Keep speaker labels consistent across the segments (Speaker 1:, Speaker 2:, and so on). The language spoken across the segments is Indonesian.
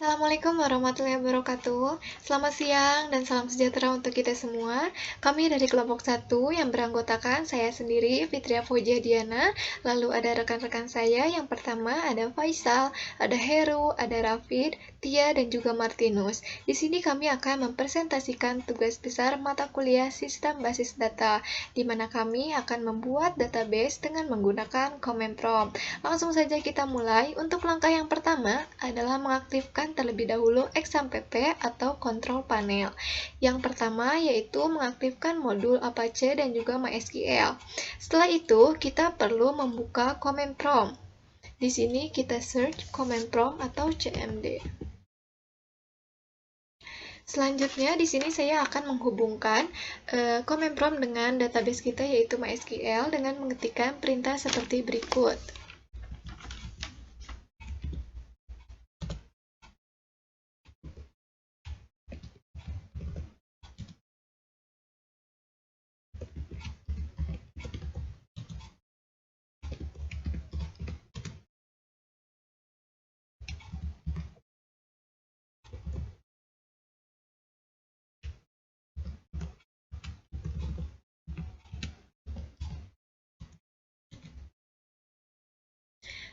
Speaker 1: Assalamualaikum warahmatullahi wabarakatuh. Selamat siang dan salam sejahtera untuk kita semua. Kami dari kelompok 1 yang beranggotakan saya sendiri, Fitria Fauzia Diana. Lalu ada rekan-rekan saya. Yang pertama ada Faisal, ada Heru, ada Rafid, Tia, dan juga Martinus. Di sini kami akan mempresentasikan tugas besar mata kuliah Sistem Basis Data, di mana kami akan membuat database dengan menggunakan Command Prompt. Langsung saja kita mulai. Untuk langkah yang pertama adalah mengaktifkan terlebih dahulu XAMPP atau Control Panel. Yang pertama yaitu mengaktifkan modul Apache dan juga MySQL. Setelah itu, kita perlu membuka Command Prompt. Di sini kita search Command Prompt atau CMD. Selanjutnya di sini saya akan menghubungkan Command Prompt dengan database kita yaitu MySQL dengan mengetikkan perintah seperti berikut.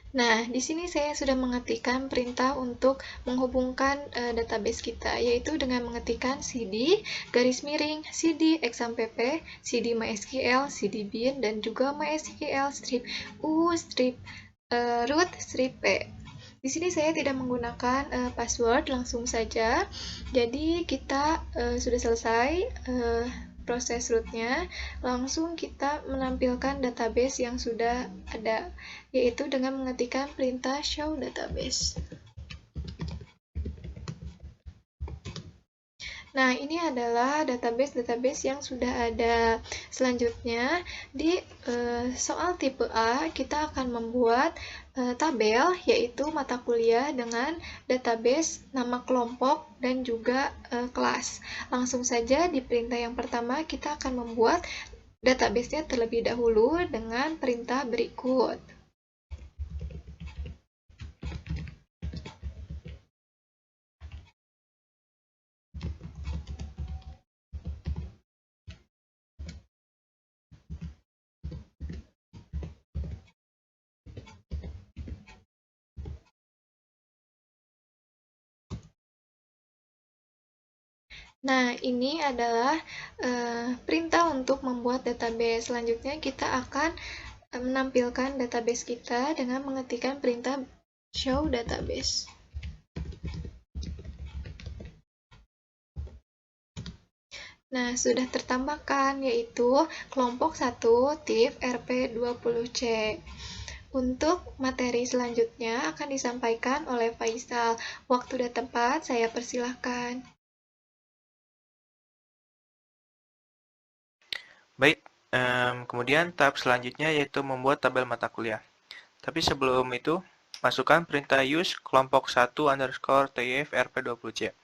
Speaker 1: Nah, di sini saya sudah mengetikkan perintah untuk menghubungkan database kita, yaitu dengan mengetikkan cd garis miring cd exampp cd mysql cd bin dan juga mysql strip u strip root strip p. Di sini saya tidak menggunakan password, langsung saja. Jadi kita sudah selesai proses rootnya, langsung kita menampilkan database yang sudah ada, yaitu dengan mengetikkan perintah show database. Nah, ini adalah database-database yang sudah ada. Selanjutnya, di soal tipe A, kita akan membuat tabel, yaitu mata kuliah dengan database, nama kelompok, dan juga kelas. Langsung saja di perintah yang pertama, kita akan membuat database-nya terlebih dahulu dengan perintah berikut. Nah, ini adalah perintah untuk membuat database. Selanjutnya, kita akan menampilkan database kita dengan mengetikkan perintah show database. Nah, sudah tertambahkan yaitu kelompok 1 TIF RP20C. Untuk materi selanjutnya akan disampaikan oleh Faisal. Waktu dan tempat saya persilahkan.
Speaker 2: Baik, kemudian tahap selanjutnya yaitu membuat tabel mata kuliah. Tapi sebelum itu, masukkan perintah use kelompok 1 underscore TIF RP20C.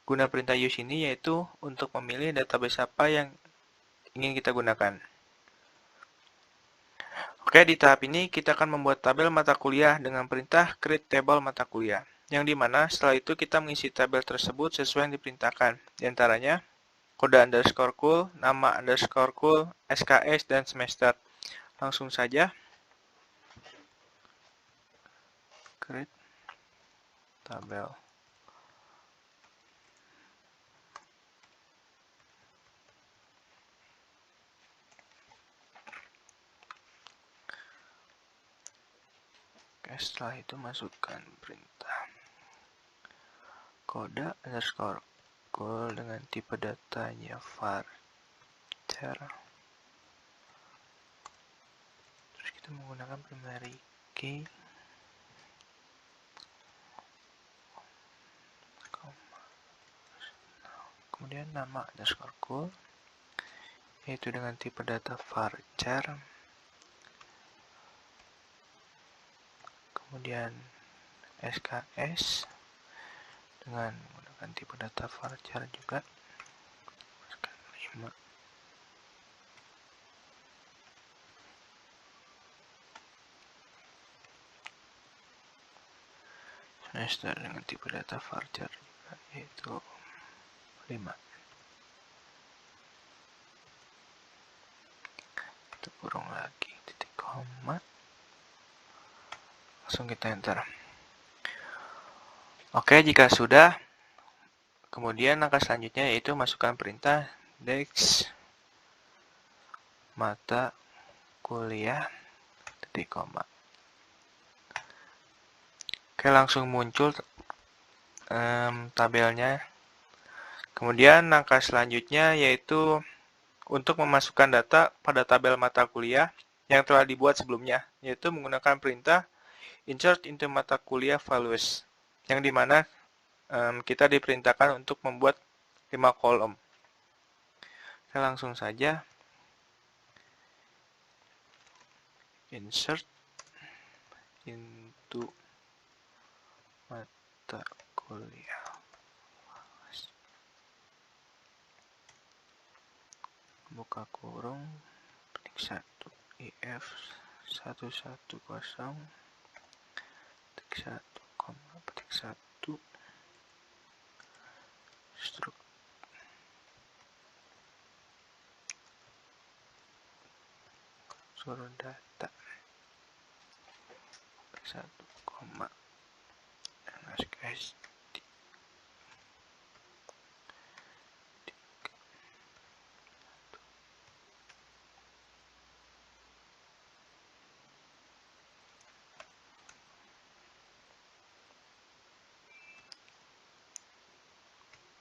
Speaker 2: Guna perintah use ini yaitu untuk memilih database apa yang ingin kita gunakan. Oke, di tahap ini kita akan membuat tabel mata kuliah dengan perintah create table mata kuliah, yang dimana setelah itu kita mengisi tabel tersebut sesuai yang diperintahkan, diantaranya kode underscore cool, nama underscore cool, SKS, dan semester. Langsung saja, create tabel. Oke, setelah itu masukkan perintah kode underscore cool dengan tipe datanya varchar. Terus kita menggunakan primary key, kemudian nama underscore cool yaitu dengan tipe data varchar, kemudian SKS dengan menggunakan tipe data varchar juga, 5. semester dengan tipe data varchar yaitu 5. Kita kurung lagi titik koma, langsung kita enter. Oke, jika sudah, kemudian langkah selanjutnya yaitu masukkan perintah dex mata kuliah titik koma. Oke, langsung muncul tabelnya. Kemudian langkah selanjutnya yaitu untuk memasukkan data pada tabel mata kuliah yang telah dibuat sebelumnya, yaitu menggunakan perintah insert into mata kuliah values, yang dimana kita diperintahkan untuk membuat 5 kolom. Oke, langsung saja insert into mata kuliah. Buka kurung, petik 1 if 110 petik 1, petik 1 struktur data petik 1, guys.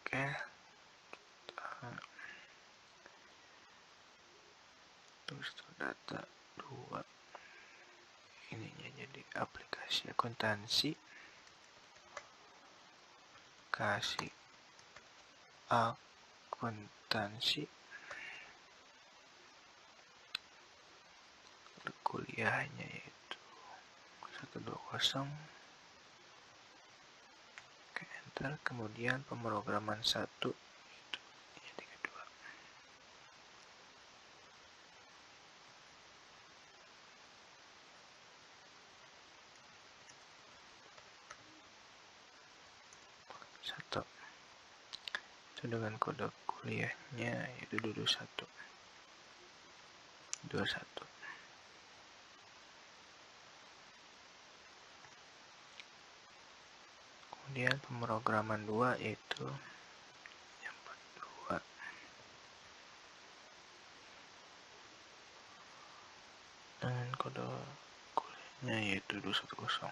Speaker 2: Oke, terus data 2 ininya jadi aplikasi akuntansi, kasih akuntansi, kuliahnya yaitu 120. Oke, enter. Kemudian pemrograman 1 itu 32. Itu dengan kode kuliahnya yaitu 21. Kemudian pemrograman 2 yaitu 42 dengan kode kuliahnya yaitu 210.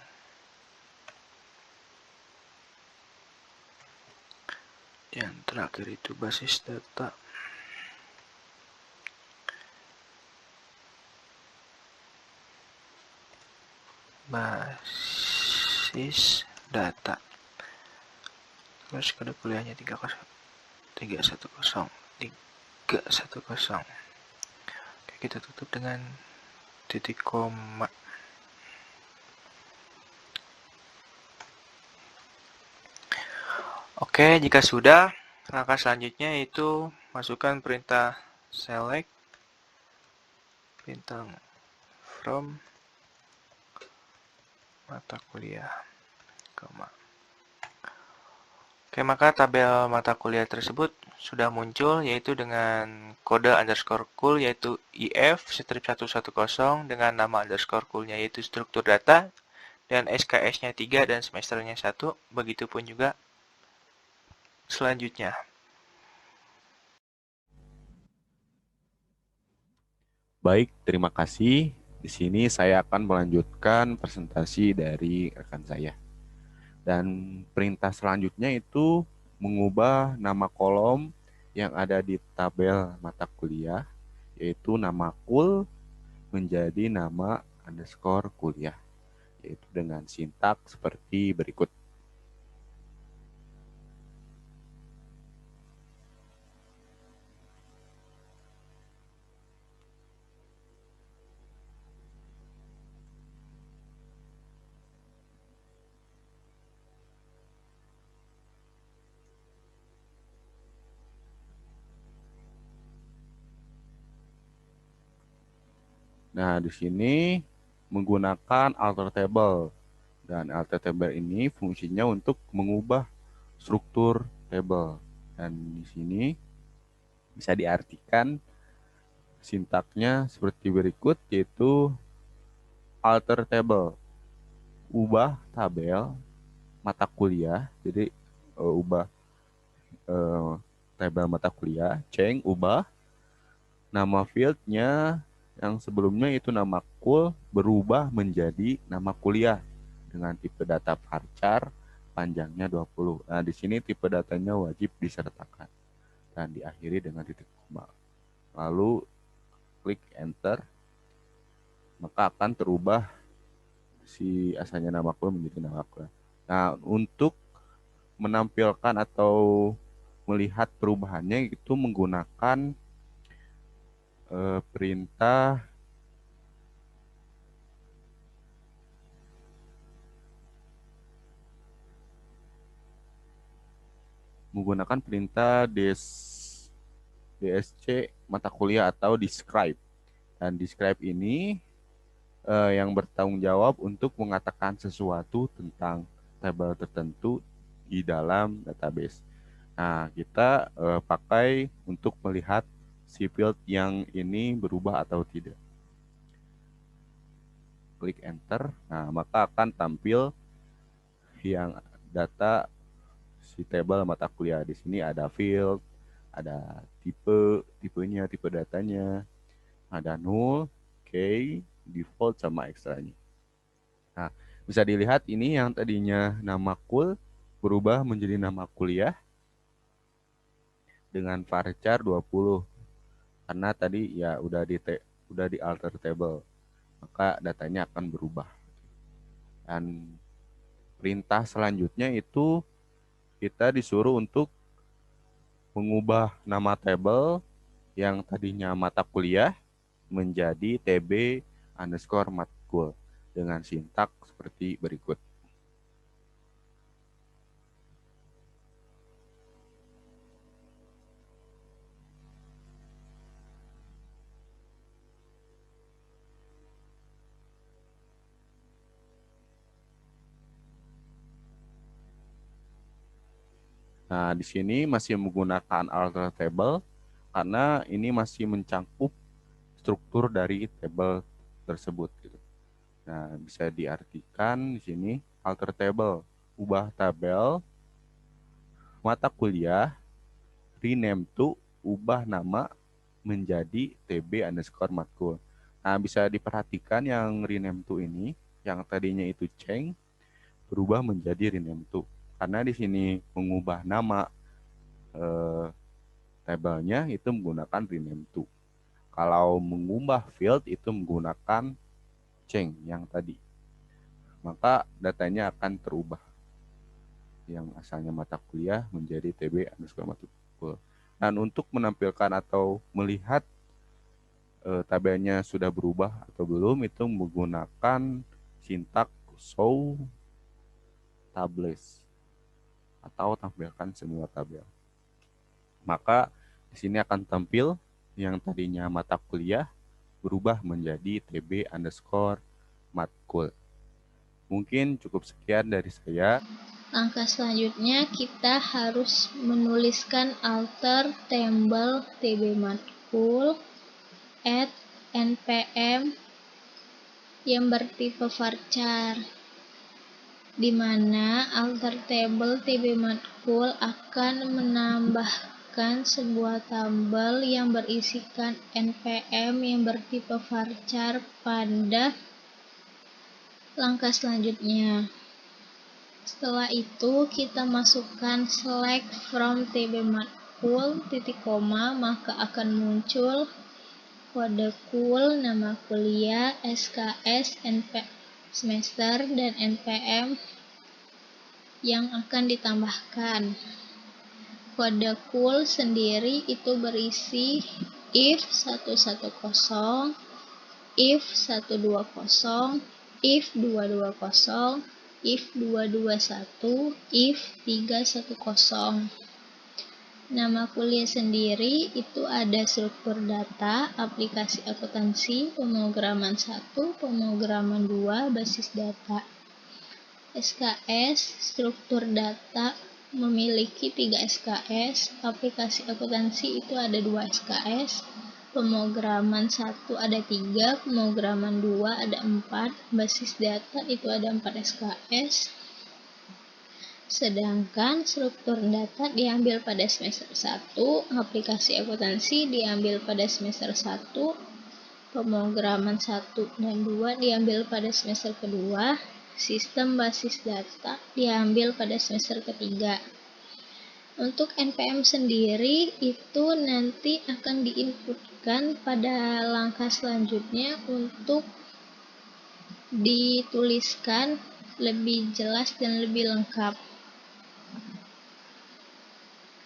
Speaker 2: Yang terakhir itu basis data. Basis data. Terus kode kuliahnya 310. Oke, kita tutup dengan titik koma. Oke, jika sudah, langkah selanjutnya yaitu masukkan perintah select bintang from mata kuliah, koma. Oke, maka tabel mata kuliah tersebut sudah muncul yaitu dengan kode underscore cool yaitu if strip 110 dengan nama underscore coolnya yaitu struktur data dan SKS-nya 3 dan semesternya 1. Begitupun juga selanjutnya.
Speaker 3: Baik, terima kasih. Di sini saya akan melanjutkan presentasi dari rekan saya. Dan perintah selanjutnya itu mengubah nama kolom yang ada di tabel mata kuliah, yaitu nama kul menjadi nama underscore kuliah, yaitu dengan sintak seperti berikut. Nah, di sini menggunakan alter table, Dan alter table ini fungsinya untuk mengubah struktur table. Dan di sini bisa diartikan sintaknya seperti berikut, yaitu alter table, ubah tabel mata kuliah. Jadi ubah tabel mata kuliah, change, ubah nama fieldnya yang sebelumnya itu nama kul berubah menjadi nama kuliah dengan tipe data varchar panjangnya 20. Nah, di sini tipe datanya wajib disertakan dan diakhiri dengan titik koma. Lalu klik enter, maka akan terubah si asalnya nama kul menjadi nama kuliah. Nah, untuk menampilkan atau melihat perubahannya itu menggunakan perintah DSC mata kuliah atau describe. Dan describe ini yang bertanggung jawab untuk mengatakan sesuatu tentang tabel tertentu di dalam database. Nah, kita pakai untuk melihat si field yang ini berubah atau tidak. Klik enter, nah maka akan tampil yang data si tabel mata kuliah. Di sini ada field, ada tipenya, tipe datanya, ada null, key, default, sama ekstranya. Nah, bisa dilihat ini yang tadinya nama kul berubah menjadi nama kuliah dengan varchar 20. Karena tadi ya udah di alter table, maka datanya akan berubah. Dan perintah selanjutnya itu kita disuruh untuk mengubah nama tabel yang tadinya mata kuliah menjadi tb_matkul dengan sintak seperti berikut. Nah, di sini masih menggunakan alter table karena ini masih mencangkup struktur dari tabel tersebut gitu. Nah, bisa diartikan di sini alter table, ubah tabel mata kuliah, rename to, ubah nama menjadi tb_matkul. Nah, bisa diperhatikan yang rename to ini, yang tadinya itu change, berubah menjadi rename to. Karena di sini mengubah nama tabelnya itu menggunakan rename to. Kalau mengubah field itu menggunakan change yang tadi. Maka datanya akan terubah. Yang asalnya mata kuliah menjadi tb_matkul. Dan untuk menampilkan atau melihat tabelnya sudah berubah atau belum itu menggunakan sintak show tables atau tampilkan semua tabel. Maka di sini akan tampil yang tadinya mata kuliah berubah menjadi tb_matkul. Mungkin cukup sekian dari saya.
Speaker 4: Langkah selanjutnya kita harus menuliskan alter table tb_matkul add npm yang bertipe varchar, di mana alter table tb_matkul akan menambahkan sebuah tabel yang berisikan npm yang bertipe varchar pada langkah selanjutnya. Setelah itu kita masukkan select from tb_matkul titik koma, maka akan muncul kode kul, nama kuliah, SKS, semester, dan NPM yang akan ditambahkan. Kode kul sendiri itu berisi if 110, if 120, if 220, if 221, if 310. Nama kuliah sendiri itu ada struktur data, aplikasi akuntansi, pemrograman 1, pemrograman 2, basis data. SKS, struktur data memiliki 3 SKS, aplikasi akuntansi itu ada 2 SKS, pemrograman 1 ada 3, pemrograman 2 ada 4, basis data itu ada 4 SKS, sedangkan struktur data diambil pada semester 1, aplikasi akuntansi diambil pada semester 1, pemrograman 1 dan 2 diambil pada semester kedua, sistem basis data diambil pada semester ketiga. Untuk NPM sendiri itu nanti akan diinputkan pada langkah selanjutnya untuk dituliskan lebih jelas dan lebih lengkap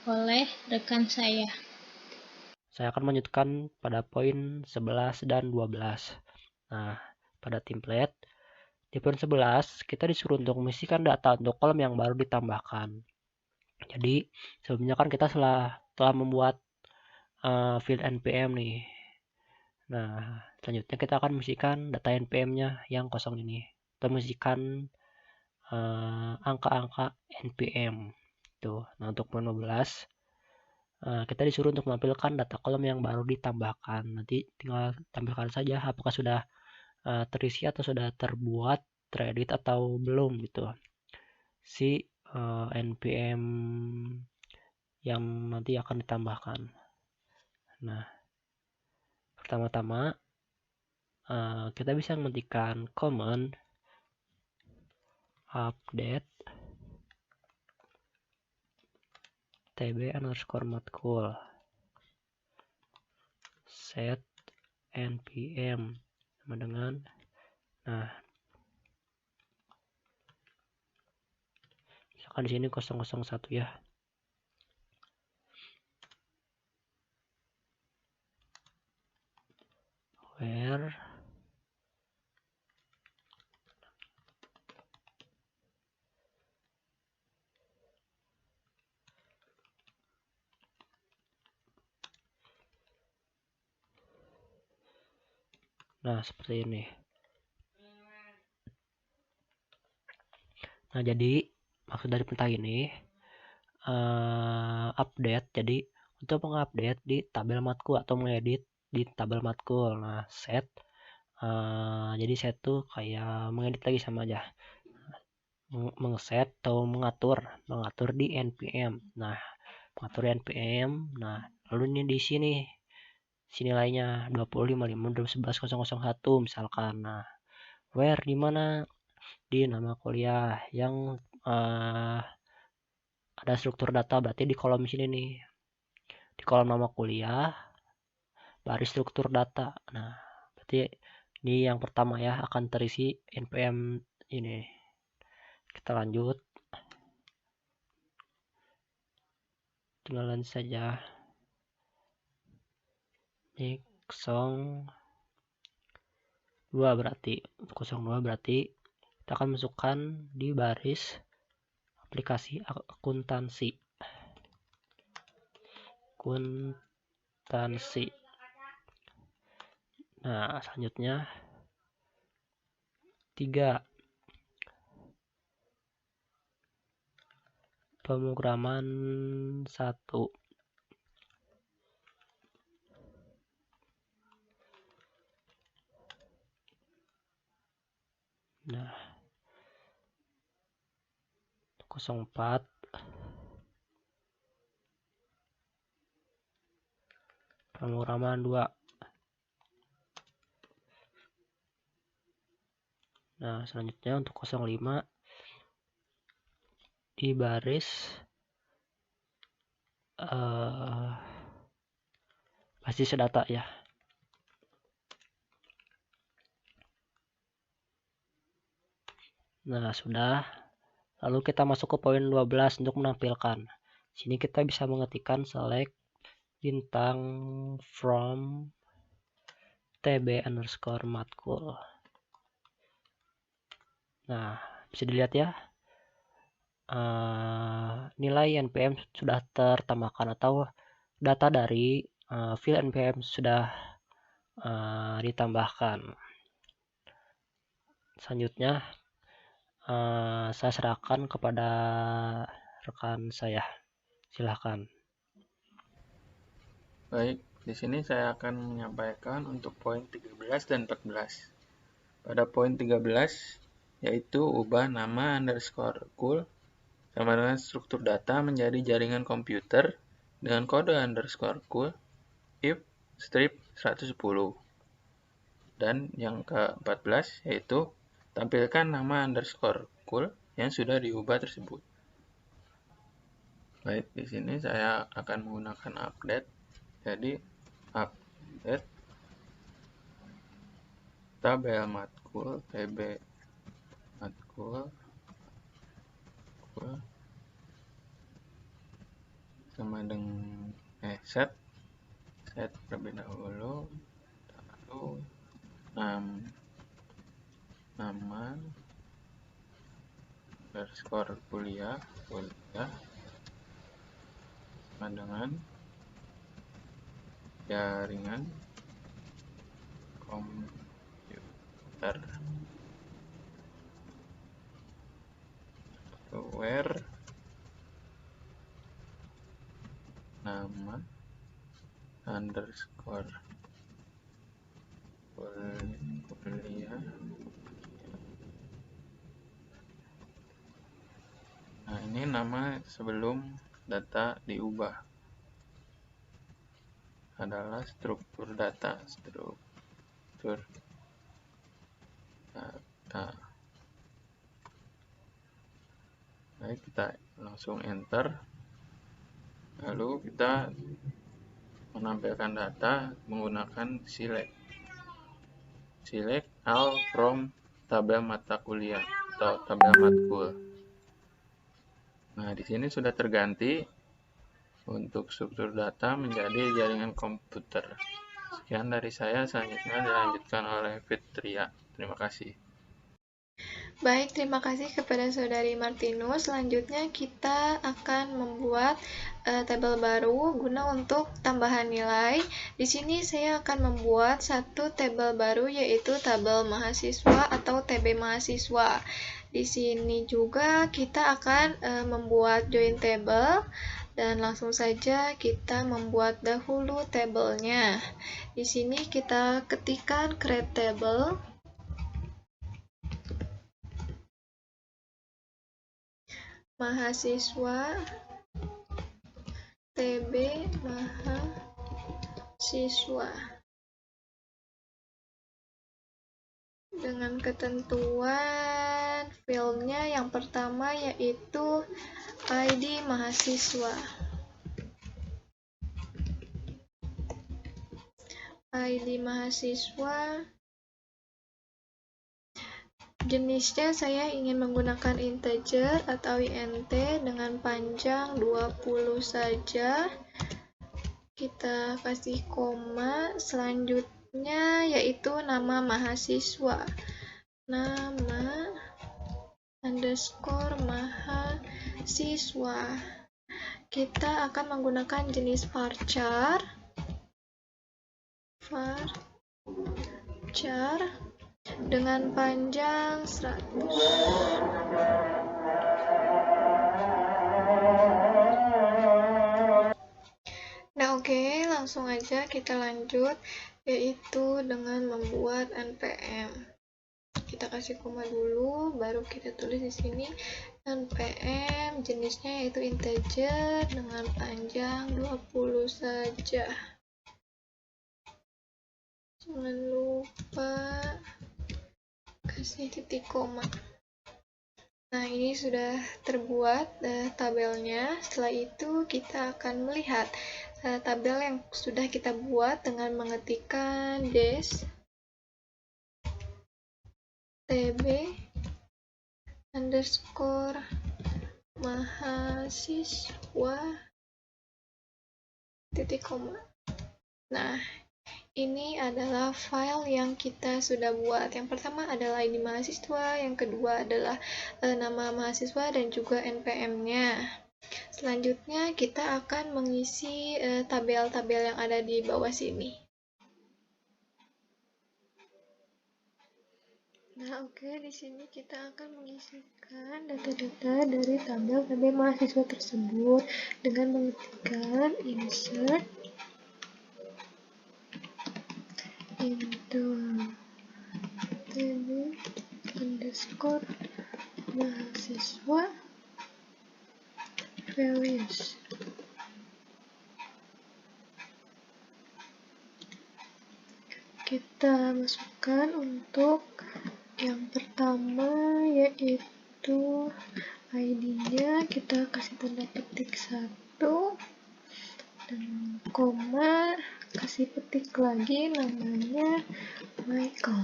Speaker 4: oleh rekan saya.
Speaker 5: Saya akan melanjutkan pada poin 11 dan 12. Nah, pada template, di poin 11, kita disuruh untuk mengisikan data untuk kolom yang baru ditambahkan. Jadi, sebelumnya kan kita telah membuat field NPM nih. Nah, selanjutnya kita akan mengisikan data NPM-nya yang kosong ini. Kita mengisikan angka-angka NPM. Tuh. Nah, untuk poin 12, kita disuruh untuk menampilkan data kolom yang baru ditambahkan. Nanti tinggal tampilkan saja apakah sudah terisi atau sudah terbuat, teredit atau belum gitu. Si NPM yang nanti akan ditambahkan. Nah, pertama-tama kita bisa mengetikkan command update tb_matkul set npm sama dengan misalkan di sini 001 ya. Where nah seperti ini. Nah, jadi maksud dari perintah ini update. Jadi untuk mengupdate di tabel matkul atau mengedit di tabel matkul. Nah, set jadi set tuh kayak mengedit lagi sama aja. Mengset atau mengatur di npm. Nah, mengatur npm. Nah, lalu ini di sini nilainya 25.5.11.001 misalkan. Nah, where di mana? Di nama kuliah yang ada struktur data, berarti di kolom sini nih, di kolom nama kuliah baris struktur data. Nah, berarti ini yang pertama ya, akan terisi npm ini. Kita lanjut, tinggal lanjut saja. Ini 02 berarti 02 berarti kita akan masukkan di baris aplikasi akuntansi. Nah, selanjutnya 3 pemrograman 1. Nah, 04 pemrograman 2. Nah, selanjutnya untuk 05 di baris basis data ya. Nah, sudah. Lalu kita masuk ke poin 12 untuk menampilkan. Sini kita bisa mengetikkan select bintang from tb_matkul. Nah, bisa dilihat ya. Nilai NPM sudah tertambahkan atau data dari field NPM sudah ditambahkan. Selanjutnya saya serahkan kepada rekan saya. Silahkan.
Speaker 2: Baik, di sini saya akan menyampaikan untuk poin 13 dan 14. Pada poin 13, yaitu ubah nama underscore cool sama dengan struktur data menjadi jaringan komputer dengan kode underscore cool if strip 110. Dan yang ke-14 yaitu tampilkan nama underscore cool yang sudah diubah tersebut. Baik, di sini saya akan menggunakan update. Jadi update tabel matkul tb matkul sama dengan set terlebih dahulu, lalu nama underscore kuliah sama dengan jaringan komputer where nama underscore kuliah. Nah, ini nama sebelum data diubah adalah struktur data. Baik, kita langsung enter. Lalu kita menampilkan data menggunakan select all from tabel mata kuliah atau tabel matkul. Nah, di sini sudah terganti untuk struktur data menjadi jaringan komputer. Sekian dari saya, selanjutnya dilanjutkan oleh Fitria. Terima kasih.
Speaker 1: Baik, terima kasih kepada Saudari Martinus. Selanjutnya kita akan membuat tabel baru guna untuk tambahan nilai. Di sini saya akan membuat satu tabel baru yaitu tabel mahasiswa atau TB mahasiswa. Di sini juga kita akan membuat join table dan langsung saja kita membuat dahulu tabelnya. Di sini kita ketikkan create table. Mahasiswa TB mahasiswa dengan ketentuan fieldnya yang pertama yaitu ID mahasiswa. ID mahasiswa, jenisnya saya ingin menggunakan integer atau int dengan panjang 20 saja. Kita kasih koma, selanjutnya yaitu nama mahasiswa. Nama underscore mahasiswa. Kita akan menggunakan jenis varchar. Dengan panjang 100. Nah, oke, langsung aja kita lanjut, yaitu dengan membuat npm. Kita kasih koma dulu, baru kita tulis di sini npm, jenisnya yaitu integer dengan panjang 20 saja. Jangan lupa kasih titik koma. Nah, ini sudah terbuat tabelnya. Setelah itu kita akan melihat tabel yang sudah kita buat dengan mengetikkan des tb underscore mahasiswa titik koma. Nah, ini adalah file yang kita sudah buat. Yang pertama adalah ID mahasiswa, yang kedua adalah nama mahasiswa dan juga npm-nya. Selanjutnya kita akan mengisi tabel-tabel yang ada di bawah sini. Nah, Nah, oke, di sini kita akan mengisikan data-data dari tabel mahasiswa tersebut dengan mengetikkan insert into table underscore mahasiswa values. Kita masukkan untuk yang pertama yaitu ID-nya, kita kasih tanda petik 1 dan koma, kasih petik lagi namanya Michael.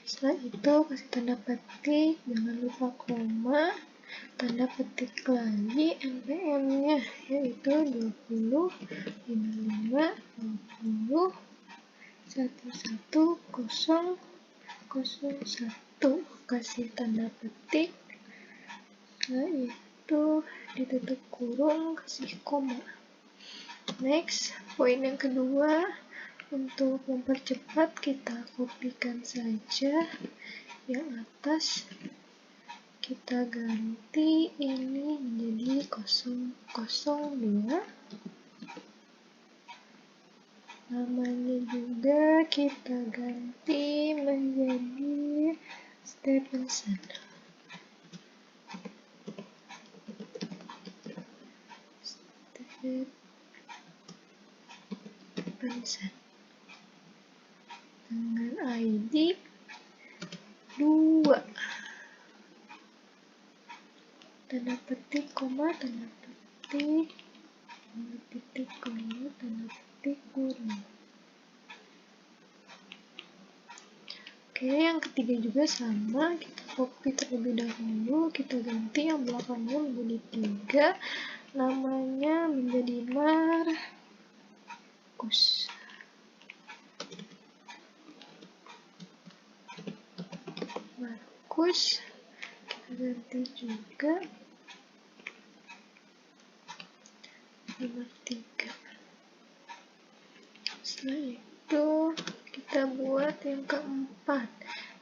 Speaker 1: Setelah itu kasih tanda petik, jangan lupa koma, tanda petik lagi NPM-nya yaitu 20 55 20 11 001, kasih tanda petik, setelah itu ditutup kurung, kasih koma. Next, poin yang kedua, untuk mempercepat kita kopikan saja yang atas, kita ganti ini menjadi 002. Namanya juga kita ganti menjadi Stevenson. Dengan ID 2. Tanda petik, koma, tanda petik, tanda petik, koma, tanda petik, kurung. Oke, yang ketiga juga sama, kita copy terlebih dahulu, kita ganti yang belakangnya menjadi 3, namanya menjadi Markus. Markus, kita ganti juga nomor 3. Setelah itu kita buat yang keempat.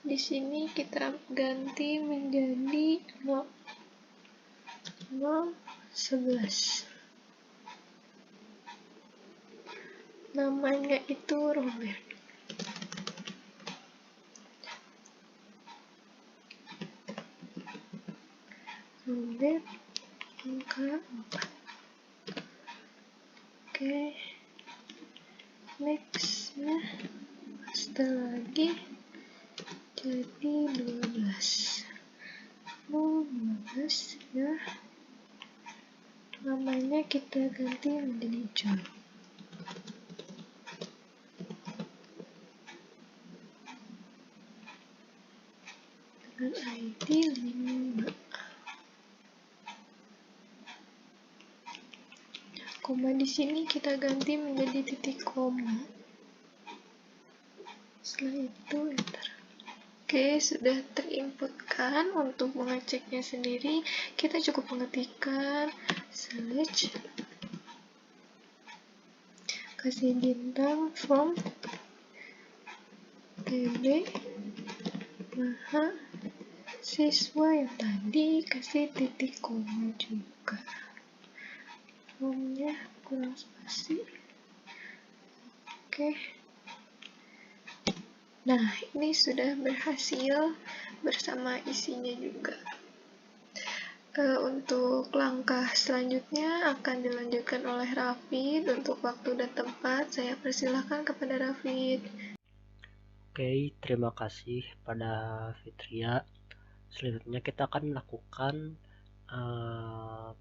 Speaker 1: Di sini kita ganti menjadi 011. Namanya itu Robert. Robert angka 4. Oke. Next ya. Setelah lagi jadi 12. 12 ya. Namanya kita ganti menjadi John. Dengan ID 5. Koma di sini kita ganti menjadi titik koma. Setelah itu enter. Oke, sudah terinputkan. Untuk mengeceknya sendiri, kita cukup mengetikkan search, kasih bintang from TB mahasiswa yang tadi, kasih titik koma juga. Formnya kurang spasi. Oke. Nah, ini sudah berhasil bersama isinya juga. Untuk langkah selanjutnya akan dilanjutkan oleh Rafid. Untuk waktu dan tempat, saya persilahkan kepada Rafid.
Speaker 5: Oke, terima kasih pada Fitria. Selanjutnya kita akan melakukan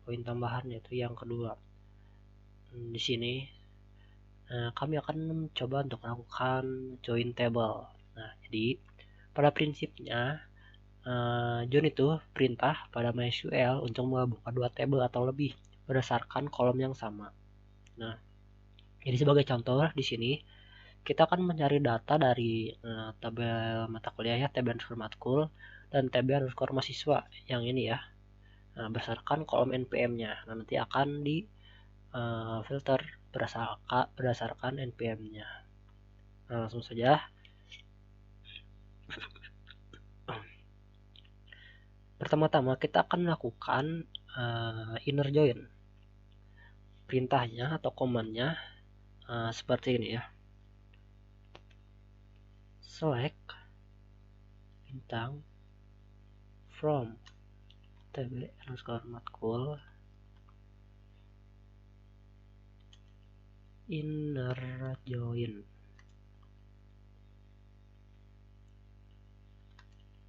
Speaker 5: poin tambahan, yaitu yang kedua. Di sini kami akan mencoba untuk melakukan join table. Nah, jadi pada prinsipnya join itu perintah pada MySQL untuk menggabungkan dua tabel atau lebih berdasarkan kolom yang sama. Nah, jadi sebagai contoh di sini kita akan mencari data dari tabel mata kuliah ya, tabel underscore matkul dan tabel underscore mahasiswa yang ini ya. Nah, berdasarkan kolom NPM-nya. Nah, nanti akan di filter berdasarkan NPM-nya. Nah, langsung saja Pertama-tama kita akan melakukan inner join. Perintahnya atau command-nya seperti ini ya. Select bintang from tb_matkul inner join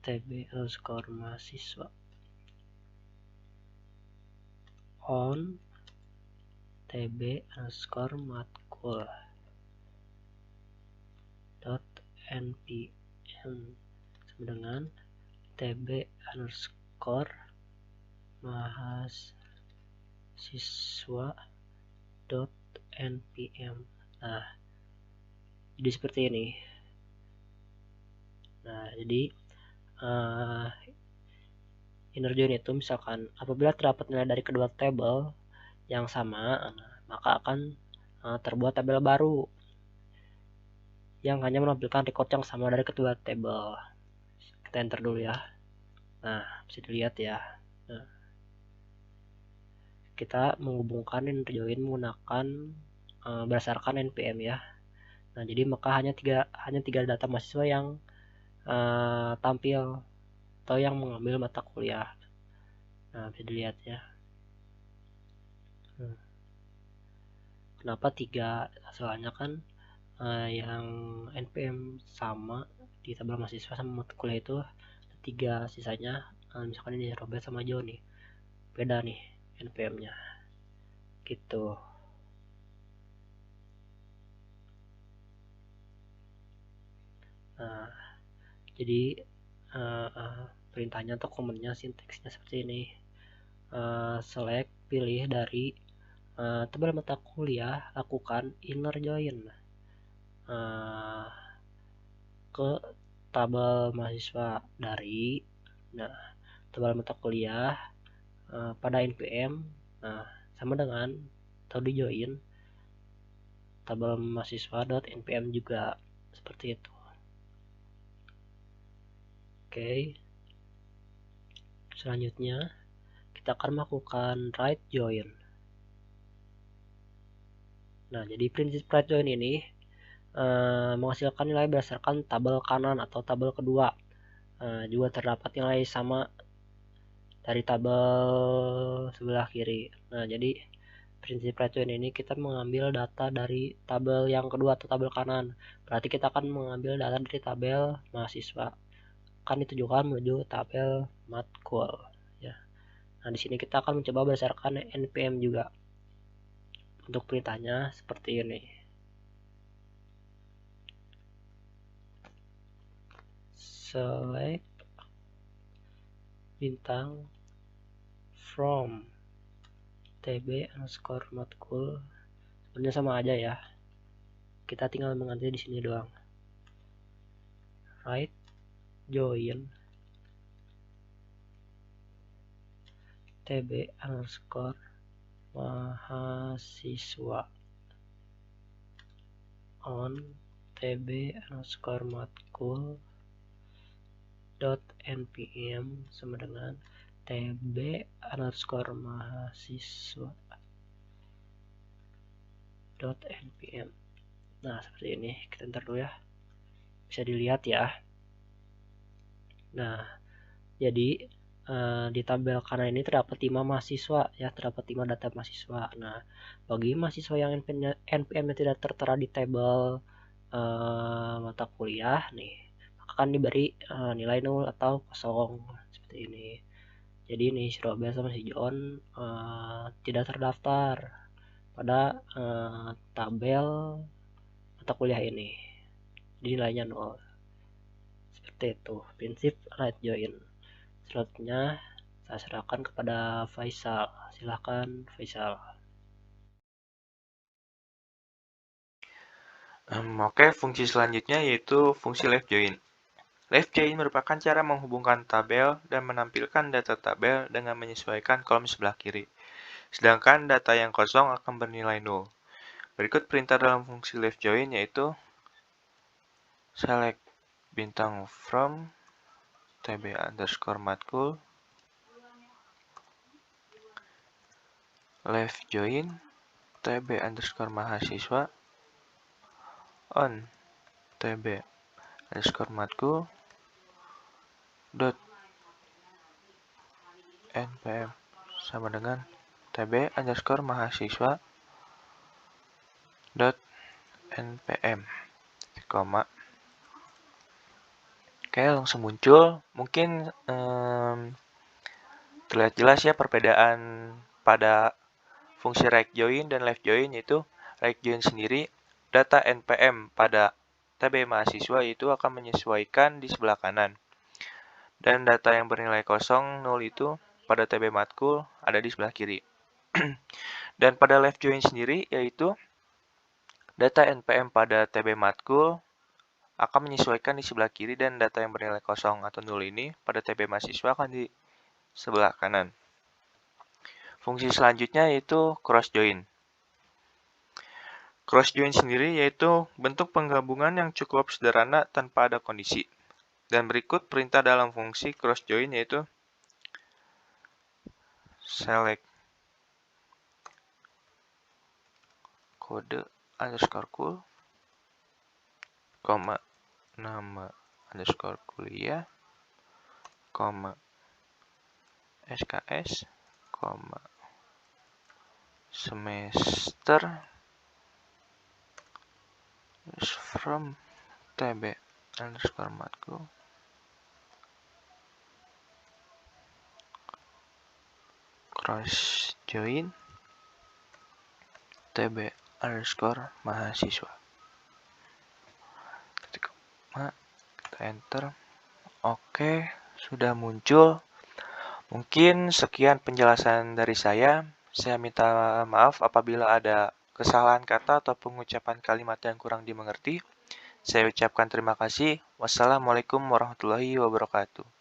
Speaker 5: tb_mahasiswa on tb_matkul .npm sama dengan tb_mahasiswa.npm. Nah, jadi seperti ini. Nah, jadi inner join itu misalkan apabila terdapat nilai dari kedua tabel yang sama, maka akan terbuat tabel baru yang hanya menampilkan record yang sama dari kedua tabel. Kita enter dulu ya. Nah, bisa dilihat ya. Nah, kita menghubungkan inner join menggunakan berdasarkan npm ya. Nah, jadi maka hanya tiga data mahasiswa yang tampil atau yang mengambil mata kuliah. Nah, bisa dilihat ya. Kenapa 3? Soalnya kan yang npm sama di tabel mahasiswa sama mata kuliah itu 3, sisanya misalkan ini Robert sama Jo nih, beda nih npm-nya gitu. Nah, jadi perintahnya atau komennya sintaksnya seperti ini. Select, pilih dari tabel mata kuliah, lakukan inner join ke tabel mahasiswa dari tabel mata kuliah pada npm sama dengan atau di join tabel mahasiswa.npm juga seperti itu. Oke. Selanjutnya kita akan melakukan right join. Nah, jadi prinsip right join ini menghasilkan nilai berdasarkan tabel kanan atau tabel kedua. Juga terdapat nilai sama dari tabel sebelah kiri. Nah, jadi prinsip right join ini kita mengambil data dari tabel yang kedua atau tabel kanan. Berarti kita akan mengambil data dari tabel mahasiswa. Kan ditujukan menuju tabel matkul ya. Nah, di sini kita akan mencoba berdasarkan npm juga. Untuk perintahnya seperti ini. Select bintang from tb_matkul. Sebenarnya sama aja ya. Kita tinggal mengganti di sini doang. Right join tb_mahasiswa on tb_matkul.npm sama dengan tb_mahasiswa.npm. Nah, seperti ini. Kita enter dulu ya. Bisa dilihat ya. Nah, jadi di tabel kanan ini terdapat 5 mahasiswa ya, terdapat 5 data mahasiswa. Nah, bagi mahasiswa yang npm-nya tidak tertera di tabel mata kuliah nih, akan diberi nilai 0 atau kosong seperti ini. Jadi ini si Robert sama si John tidak terdaftar pada tabel mata kuliah ini. Jadi nilainya 0. Seperti itu prinsip right join. Selanjutnya saya serahkan kepada Faisal. Silahkan Faisal.
Speaker 2: Oke, fungsi selanjutnya yaitu fungsi left join. Left join merupakan cara menghubungkan tabel dan menampilkan data tabel dengan menyesuaikan kolom sebelah kiri. Sedangkan data yang kosong akan bernilai 0. Berikut perintah dalam fungsi left join yaitu select bintang from tb_matkul left join tb_mahasiswa on tb_matkul dot npm sama dengan tb_mahasiswa dot npm, koma. Oke, langsung muncul. Mungkin terlihat jelas ya perbedaan pada fungsi right join dan left join, yaitu right join sendiri data npm pada tb mahasiswa itu akan menyesuaikan di sebelah kanan. Dan data yang bernilai kosong 0 itu pada tb matkul ada di sebelah kiri. Dan pada left join sendiri yaitu data npm pada tb matkul akan menyesuaikan di sebelah kiri dan data yang bernilai kosong atau 0 ini pada tb mahasiswa akan di sebelah kanan. Fungsi selanjutnya yaitu cross join. Cross join sendiri yaitu bentuk penggabungan yang cukup sederhana tanpa ada kondisi. Dan berikut perintah dalam fungsi cross join yaitu select kode underscore cool, koma nama underscore kuliah, koma SKS, koma semester from tb underscore matkul cross join tb underscore mahasiswa. Kita enter. Oke, sudah muncul. Mungkin sekian penjelasan dari saya. Saya minta maaf apabila ada kesalahan kata atau pengucapan kalimat yang kurang dimengerti. Saya ucapkan terima kasih. Wassalamualaikum warahmatullahi wabarakatuh.